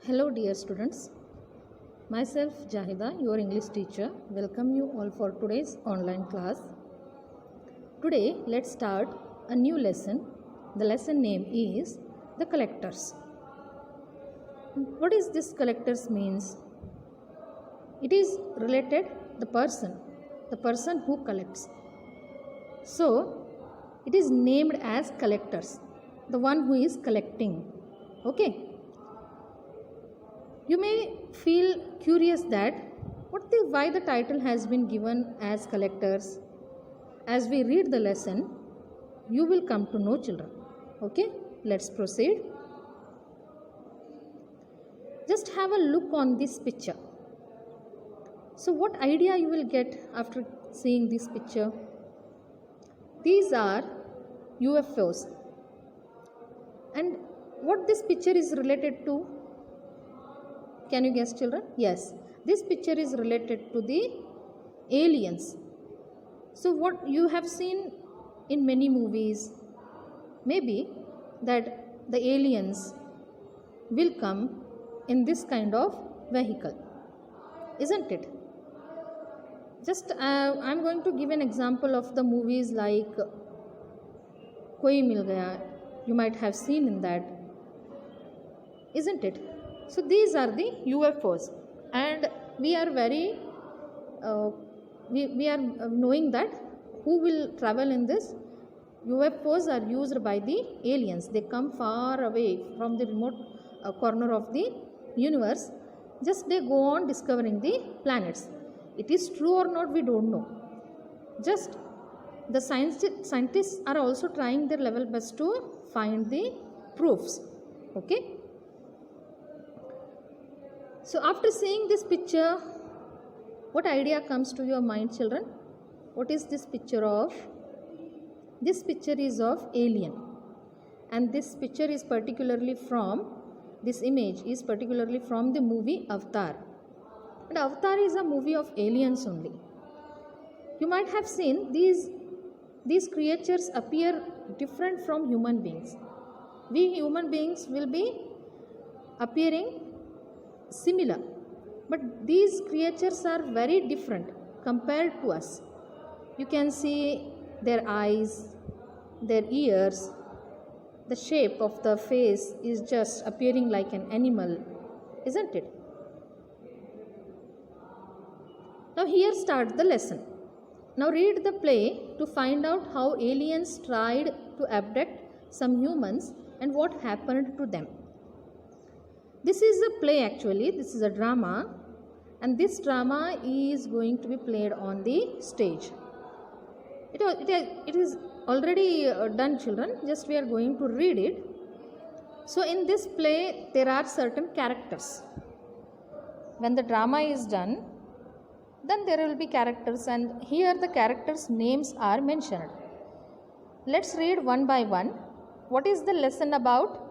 Hello dear students, myself Jahida, your English teacher, welcome you all for today's online class. Today let's start a new lesson. The lesson name is the collectors. What is this collectors means? It is related the person who collects. So it is named as collectors, the one who is collecting. Okay. You may feel curious that why the title has been given as collectors. As we read the lesson, you will come to know, children. Okay, let's proceed. Just have a look on this picture. So what idea you will get after seeing this picture? These are UFOs. And what this picture is related to? Can you guess, children? Yes, this picture is related to the aliens. So what you have seen in many movies, maybe that the aliens will come in this kind of vehicle, isn't it? Just I'm going to give an example of the movies like Koi Mil Gaya. You might have seen in that, isn't it? So these are the UFOs, and we are very we are knowing that who will travel in this. UFOs are used by the aliens. They come far away from the remote corner of the universe. Just they go on discovering the planets. It is true or not, we don't know. Just the scientists are also trying their level best to find the proofs. Okay. So after seeing this picture, what idea comes to your mind, children? What is this picture of? This picture is of alien, and this picture is particularly from, this image is particularly from the movie Avatar. And Avatar is a movie of aliens only. You might have seen these creatures appear different from human beings. We human beings will be appearing similar, but these creatures are very different compared to us. You can see their eyes, their ears, the shape of the face is just appearing like an animal, isn't it? Now here starts the lesson. Now read the play to find out how aliens tried to abduct some humans and what happened to them. This is a play actually, this is a drama, and this drama is going to be played on the stage. It is already done, children, just we are going to read it. So in this play there are certain characters. When the drama is done, then there will be characters, and here the characters' names are mentioned. Let's read one by one. What is the lesson about?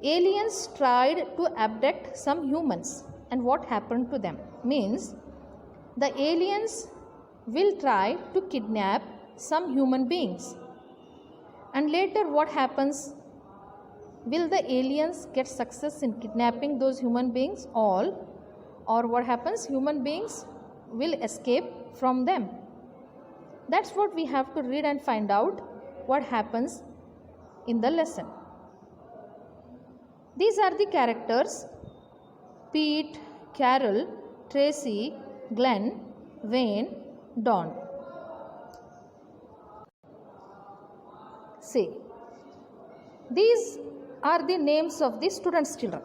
Aliens tried to abduct some humans, and what happened to them? Means the aliens will try to kidnap some human beings, and later what happens? Will the aliens get success in kidnapping those human beings all, or what happens? Human beings will escape from them. That's what we have to read and find out what happens in the lesson. These are the characters: Pete, Carol, Tracy, Glenn, Wayne, Don. See, these are the names of the students, children.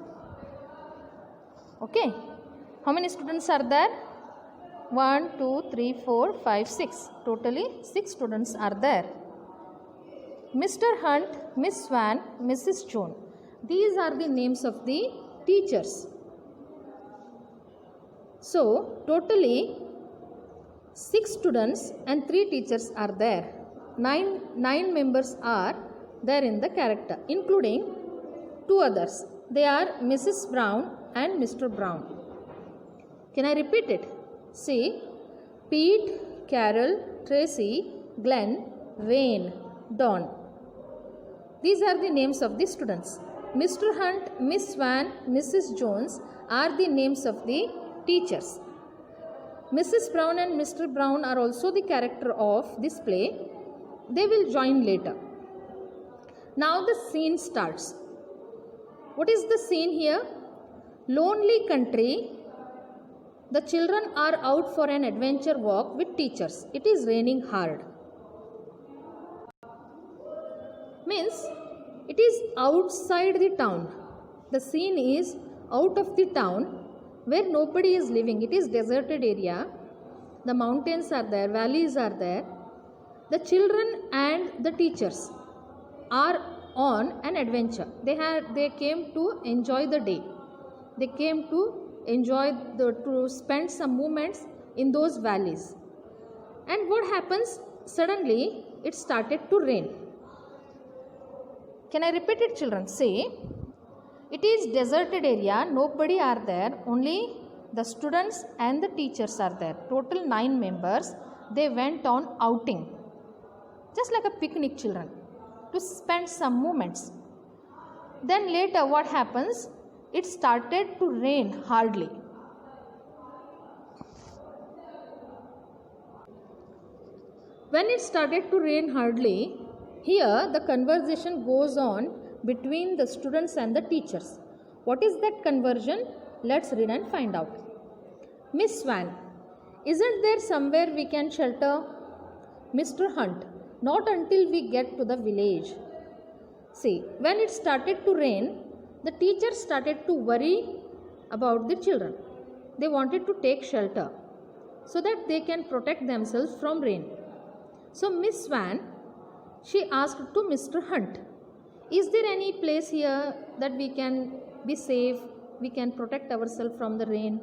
Okay. How many students are there? 1, 2, 3, 4, 5, 6. Totally 6 students are there. Mr. Hunt, Miss Swan, Mrs. Jones. These are the names of the teachers. So, totally 6 students and 3 teachers are there. 9 members are there in the character, including 2 others. They are Mrs. Brown and Mr. Brown. Can I repeat it? See, Pete, Carol, Tracy, Glenn, Wayne, Don. These are the names of the students. Mr. Hunt, Miss Swan, Mrs. Jones are the names of the teachers. Mrs. Brown and Mr. Brown are also the character of this play. They will join later. Now the scene starts. What is the scene here? Lonely country. The children are out for an adventure walk with teachers. It is raining hard. Means it is outside the town. The scene is out of the town where nobody is living. It is deserted area. The mountains are there, valleys are there. The children and the teachers are on an adventure. They came to enjoy the day. They came to to spend some moments in those valleys. And what happens? Suddenly it started to rain. Can I repeat it, children? Say, it is deserted area, nobody are there, only the students and the teachers are there. Total 9 members. They went on outing, just like a picnic, children, to spend some moments. Then later what happens? It started to rain hardly. When it started to rain hardly, here the conversation goes on between the students and the teachers. What is that conversation? Let's read and find out. Miss Swan, isn't there somewhere we can shelter? Mr. Hunt, not until we get to the village. See, when it started to rain, the teachers started to worry about the children. They wanted to take shelter so that they can protect themselves from rain. So Miss Swan, she asked to Mr. Hunt, is there any place here that we can be safe, we can protect ourselves from the rain?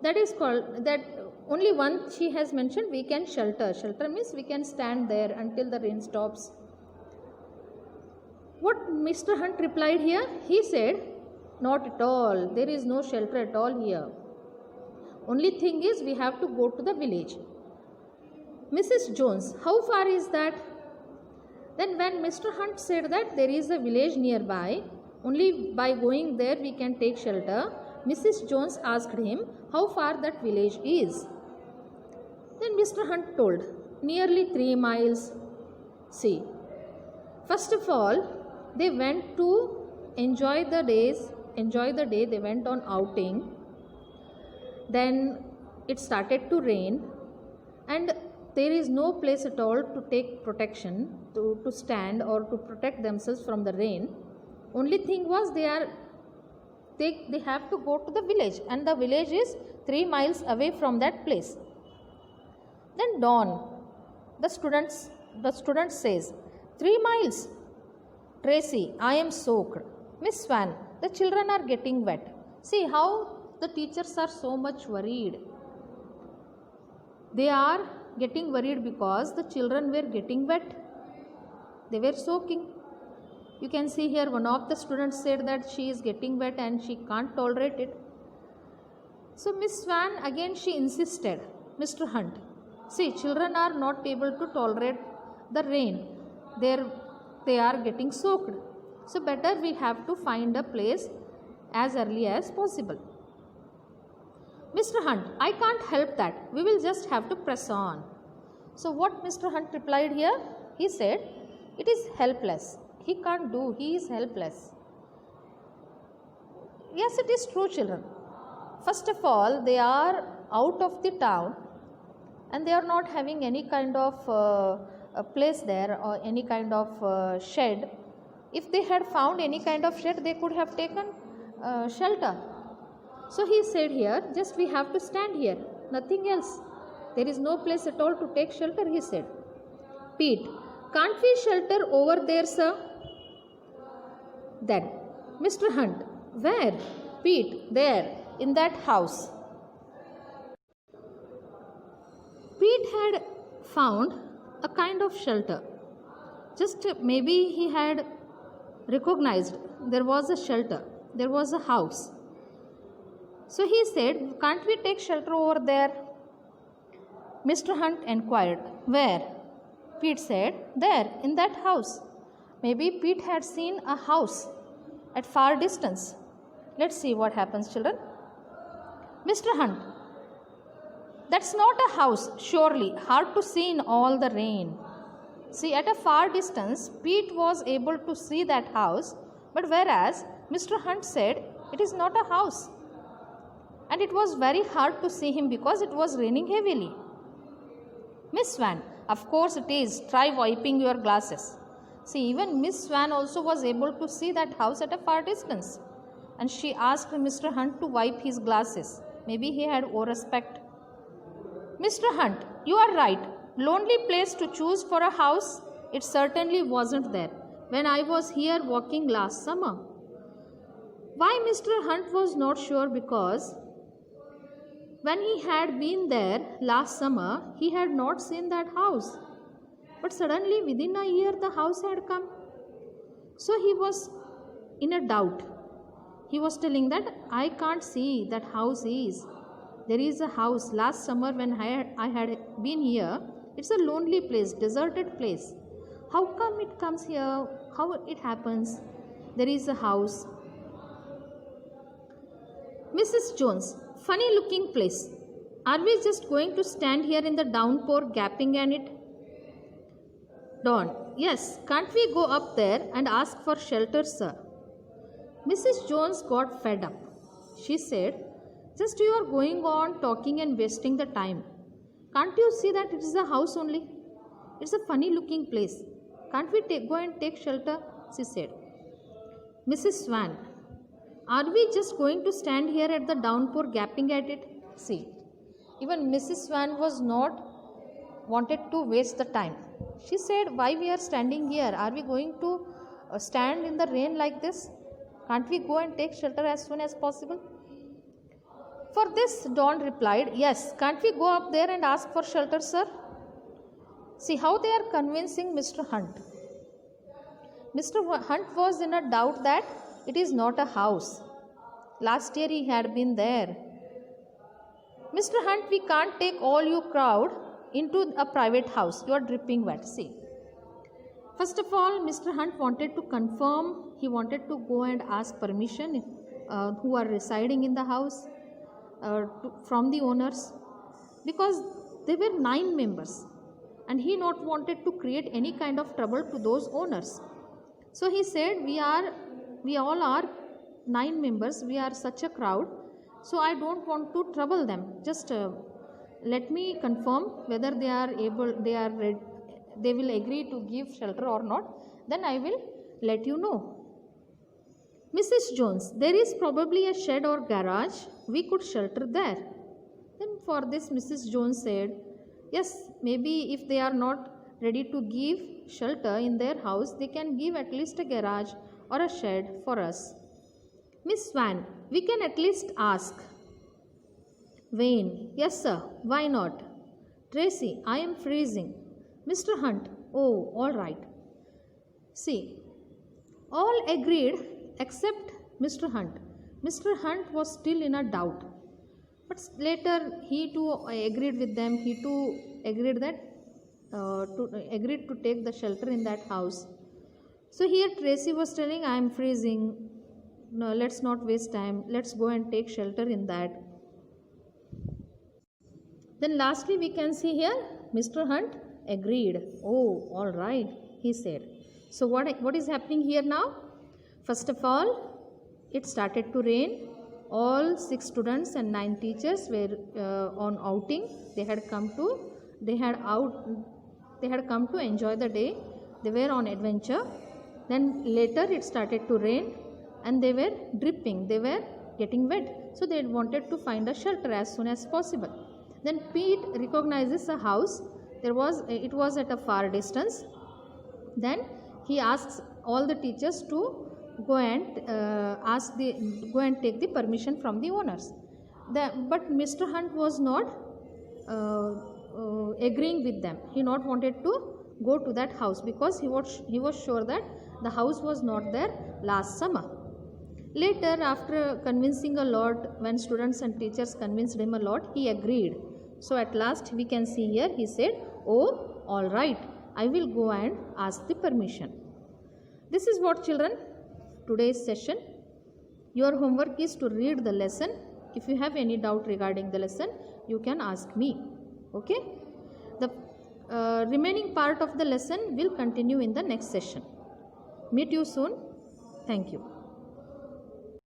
That is called, that only one she has mentioned, we can shelter. Shelter means we can stand there until the rain stops. What Mr. Hunt replied here? He said, not at all. There is no shelter at all here. Only thing is we have to go to the village. Mrs. Jones, how far is that? Then when Mr. Hunt said that there is a village nearby, only by going there we can take shelter, Mrs. Jones asked him how far that village is. Then Mr. Hunt told, nearly 3 miles. See, first of all, they went to enjoy the day, they went on outing. Then it started to rain and there is no place at all to take protection, to stand or to protect themselves from the rain. Only thing was they have to go to the village and the village is 3 miles away from that place. Then Dawn, the student says, 3 miles. Tracy, I am soaked. Miss Swan, the children are getting wet. See how the teachers are so much worried. They are getting worried because the children were getting wet. They were soaking. You can see here one of the students said that she is getting wet and she can't tolerate it. So Miss Swan again she insisted, Mr. Hunt, see, children are not able to tolerate the rain. They are getting soaked. So better we have to find a place as early as possible. Mr. Hunt, I can't help that. We will just have to press on. So what Mr. Hunt replied here? He said, it is helpless. He can't do. He is helpless. Yes, it is true, children. First of all, they are out of the town and they are not having any kind of a place there or any kind of shed. If they had found any kind of shed, they could have taken shelter. So he said here, just we have to stand here, nothing else. There is no place at all to take shelter, he said. Pete, can't we shelter over there, sir? Then, Mr. Hunt, where? Pete, there, in that house. Pete had found a kind of shelter. Just maybe he had recognized there was a shelter, there was a house. So he said, can't we take shelter over there? Mr. Hunt inquired, where? Pete said, there, in that house. Maybe Pete had seen a house at far distance. Let's see what happens, children. Mr. Hunt, that's not a house, surely, hard to see in all the rain. See, at a far distance, Pete was able to see that house, but whereas Mr. Hunt said it is not a house. And it was very hard to see him because it was raining heavily. Miss Swan, of course it is. Try wiping your glasses. See, even Miss Swan also was able to see that house at a far distance. And she asked Mr. Hunt to wipe his glasses. Maybe he had respect. Mr. Hunt, you are right. Lonely place to choose for a house? It certainly wasn't there when I was here walking last summer. Why Mr. Hunt was not sure, because when he had been there last summer, he had not seen that house. But suddenly within a year the house had come. So he was in a doubt. He was telling that I can't see that house is. There is a house last summer when I had been here. It's a lonely place, deserted place. How come it comes here? How it happens? There is a house. Mrs. Jones, funny looking place. Are we just going to stand here in the downpour gaping at it? Don, yes, can't we go up there and ask for shelter, sir? Mrs. Jones got fed up. She said, just you are going on talking and wasting the time. Can't you see that it is a house only? It's a funny looking place. Can't we go and take shelter? She said. Mrs. Swan, are we just going to stand here at the downpour gaping at it? See, even Mrs. Swan was not wanted to waste the time. She said, why we are standing here? Are we going to stand in the rain like this? Can't we go and take shelter as soon as possible? For this, Don replied, yes, can't we go up there and ask for shelter, sir? See how they are convincing Mr. Hunt. Mr. Hunt was in a doubt that it is not a house. Last year he had been there. Mr. Hunt, we can't take all you crowd into a private house. You are dripping wet. See. First of all, Mr. Hunt wanted to confirm. He wanted to go and ask permission who are residing in the house from the owners, because there were 9 members and he not wanted to create any kind of trouble to those owners. So he said, we all are 9 members. We are such a crowd. So I don't want to trouble them. Just let me confirm whether they will agree to give shelter or not. Then I will let you know. Mrs. Jones, there is probably a shed or garage. We could shelter there. Then for this Mrs. Jones said, yes, maybe if they are not ready to give shelter in their house, they can give at least a garage or a shed for us. Miss Swan, we can at least ask. Wayne, yes sir, why not? Tracy, I am freezing. Mr. Hunt, oh, all right. See, all agreed except Mr. Hunt. Mr. Hunt was still in a doubt. But later he too agreed with them. He too agreed that agreed to take the shelter in that house. So here Tracy was telling, I am freezing. No, let's not waste time. Let's go and take shelter in that. Then lastly we can see here Mr. Hunt agreed. Oh, all right, he said. So what is happening here now? First of all, it started to rain. All 6 students and 9 teachers were on outing. They had come to enjoy the day. They were on adventure. Then later it started to rain and they were dripping. They were getting wet. So they wanted to find a shelter as soon as possible. Then Pete recognizes a house. It was at a far distance. Then he asks all the teachers to go and take the permission from the owners. But Mr. Hunt was not agreeing with them. He not wanted to go to that house because he was sure that the house was not there last summer. Later, after convincing a lot, when students and teachers convinced him a lot, he agreed. So at last we can see here he said, oh, all right, I will go and ask the permission. This is what, children, today's session. Your homework is to read the lesson. If you have any doubt regarding the lesson, you can ask me. Okay? The remaining part of the lesson will continue in the next session. Meet you soon. Thank you.